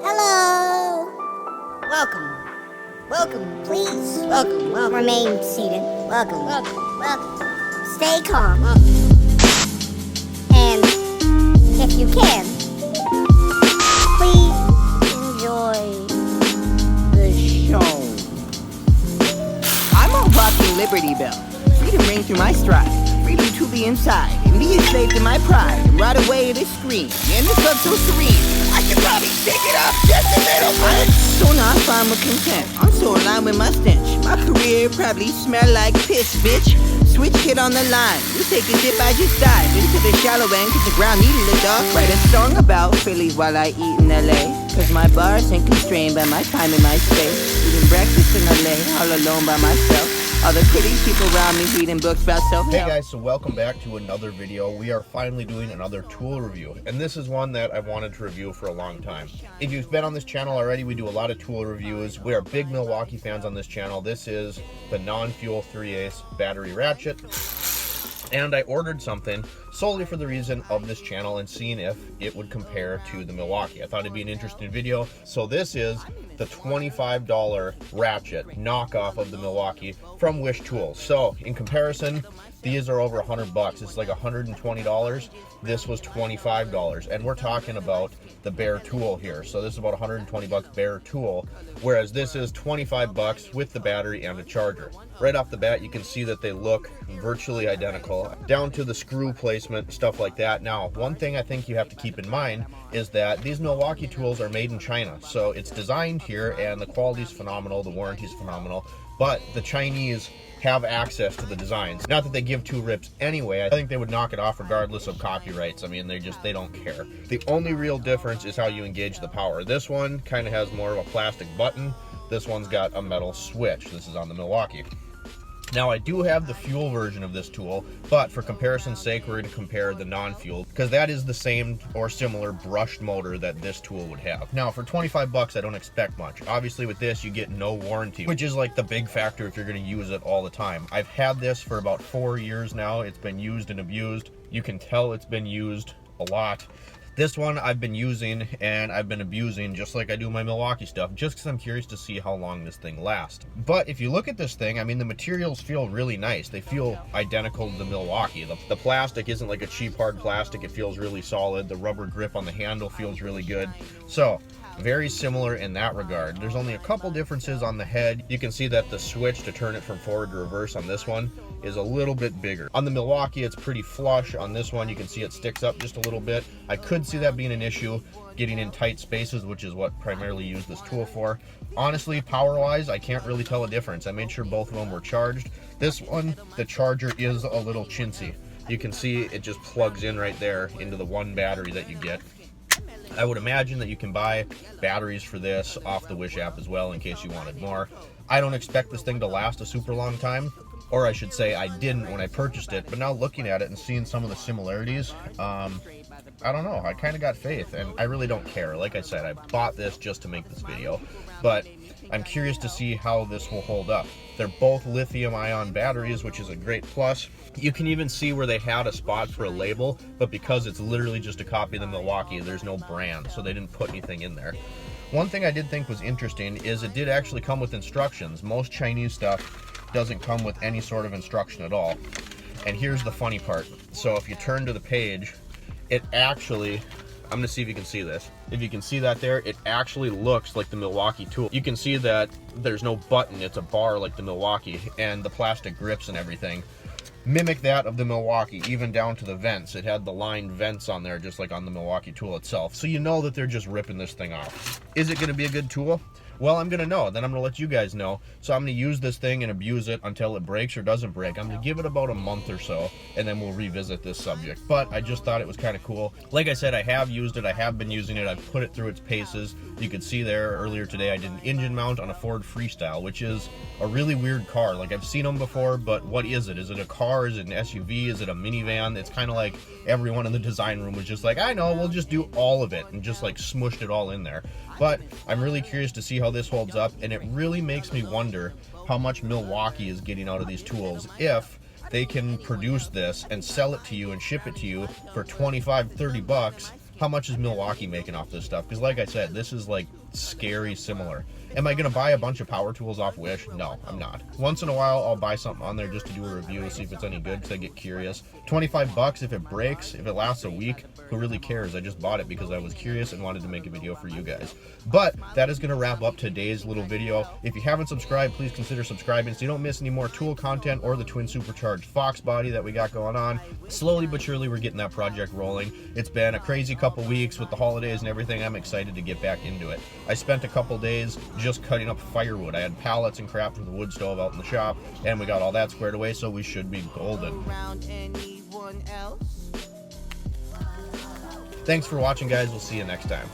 Hello. Welcome. Welcome. Please Welcome. Welcome. remain seated. Welcome. Welcome. Welcome. Stay calm. Welcome. And if you can, please enjoy the show. I'm a rocking Liberty Bell. Freedom ring through my stride. Freedom to the inside. And be enslaved in my pride. And right away this scream. And this love so serene. I could probably take it up just a little bit. I'm so not fine with content. I'm so aligned with my stench. My career probably smell like piss, bitch. Switch hit on the line. You take a dip, I just dive into the shallow end. Cause the ground needed a dog. Write a song about Phillies while I eat in LA. Cause my bars ain't constrained by my time and my space. Eating breakfast in LA, all alone by myself. All the pretty people around me reading books about self-help. Hey guys, so welcome back to another video. We are finally doing another tool review, and this is one that I've wanted to review for a long time. If you've been on this channel already, we do a lot of tool reviews. We are big Milwaukee fans on this channel. This is the non-fuel 3/8 battery ratchet, and I ordered something solely for the reason of this channel and seeing if it would compare to the Milwaukee. I thought it'd be an interesting video. So this is the $25 ratchet knockoff of the Milwaukee from Wish Tools. So in comparison, these are over $100. It's like $120. This was $25, and we're talking about the bare tool here. So this is about $120 bare tool, whereas this is $25 with the battery and a charger. Right off the bat, you can see that they look virtually identical, down to the screw placement, stuff like that. Now, one thing I think you have to keep in mind is that these Milwaukee tools are made in China. So it's designed here, and the quality is phenomenal, the warranty is phenomenal, but the Chinese have access to the designs. Not that they give two rips anyway. I think they would knock it off regardless of copyrights. I mean, they don't care. The only real difference is how you engage the power. This one kind of has more of a plastic button. This one's got a metal switch. This is on the Milwaukee. Now, I do have the fuel version of this tool, but for comparison's sake, we're going to compare the non-fuel, because that is the same or similar brushed motor that this tool would have. Now, for $25, I don't expect much. Obviously, with this, you get no warranty, which is like the big factor if you're going to use it all the time. I've had this for about 4 years now. It's been used and abused. You can tell it's been used a lot. This one I've been using and I've been abusing just like I do my Milwaukee stuff, just because I'm curious to see how long this thing lasts. But if you look at this thing, I mean, the materials feel really nice. They feel identical to the Milwaukee. The plastic isn't like a cheap hard plastic. It feels really solid. The rubber grip on the handle feels really good. So very similar in that regard. There's only a couple differences on the head. You can see that the switch to turn it from forward to reverse on this one is a little bit bigger. On the Milwaukee, it's pretty flush. On this one, you can see it sticks up just a little bit. I could see that being an issue, getting in tight spaces, which is what primarily use this tool for. Honestly, power-wise, I can't really tell a difference. I made sure both of them were charged. This one, the charger is a little chintzy. You can see it just plugs in right there into the one battery that you get. I would imagine that you can buy batteries for this off the Wish app as well in case you wanted more. I don't expect this thing to last a super long time, or I should say I didn't when I purchased it, but now looking at it and seeing some of the similarities, I don't know, I kind of got faith, and I really don't care. Like I said, I bought this just to make this video, but I'm curious to see how this will hold up. They're both lithium-ion batteries, which is a great plus. You can even see where they had a spot for a label, but because it's literally just a copy of the Milwaukee, there's no brand, so they didn't put anything in there. One thing I did think was interesting is it did actually come with instructions. Most Chinese stuff doesn't come with any sort of instruction at all. And here's the funny part. So if you turn to the page, it actually, I'm gonna see if you can see this. If you can see that there, it actually looks like the Milwaukee tool. You can see that there's no button, it's a bar like the Milwaukee, and the plastic grips and everything mimic that of the Milwaukee, even down to the vents. It had the lined vents on there just like on the Milwaukee tool itself. So you know that they're just ripping this thing off. Is it gonna be a good tool? Well, I'm gonna know, then I'm gonna let you guys know. So I'm gonna use this thing and abuse it until it breaks or doesn't break. I'm gonna give it about a month or so, and then we'll revisit this subject. But I just thought it was kind of cool. Like I said, I have used it, I have been using it, I've put it through its paces. You could see there earlier today I did an engine mount on a Ford Freestyle, which is a really weird car. Like, I've seen them before, but what is it? Is it a car? Is it an SUV? Is it a minivan? It's kind of like everyone in the design room was just like, I know, we'll just do all of it, and just like smushed it all in there. But I'm really curious to see how this holds up, and it really makes me wonder how much Milwaukee is getting out of these tools if they can produce this and sell it to you and ship it to you for 25, 30 bucks how much is Milwaukee making off this stuff? Because like I said, this is like scary similar. Am I going to buy a bunch of power tools off Wish? No, I'm not. Once in a while, I'll buy something on there just to do a review, see if it's any good, because I get curious. 25 bucks if it breaks, if it lasts a week, who really cares? I just bought it because I was curious and wanted to make a video for you guys. But that is going to wrap up today's little video. If you haven't subscribed, please consider subscribing so you don't miss any more tool content or the twin supercharged Fox body that we got going on. Slowly but surely, we're getting that project rolling. It's been a crazy couple weeks with the holidays and everything. I'm excited to get back into it. I spent a couple days just cutting up firewood. I had pallets and crap from the wood stove out in the shop, and we got all that squared away, so we should be golden. Thanks for watching, guys. We'll see you next time.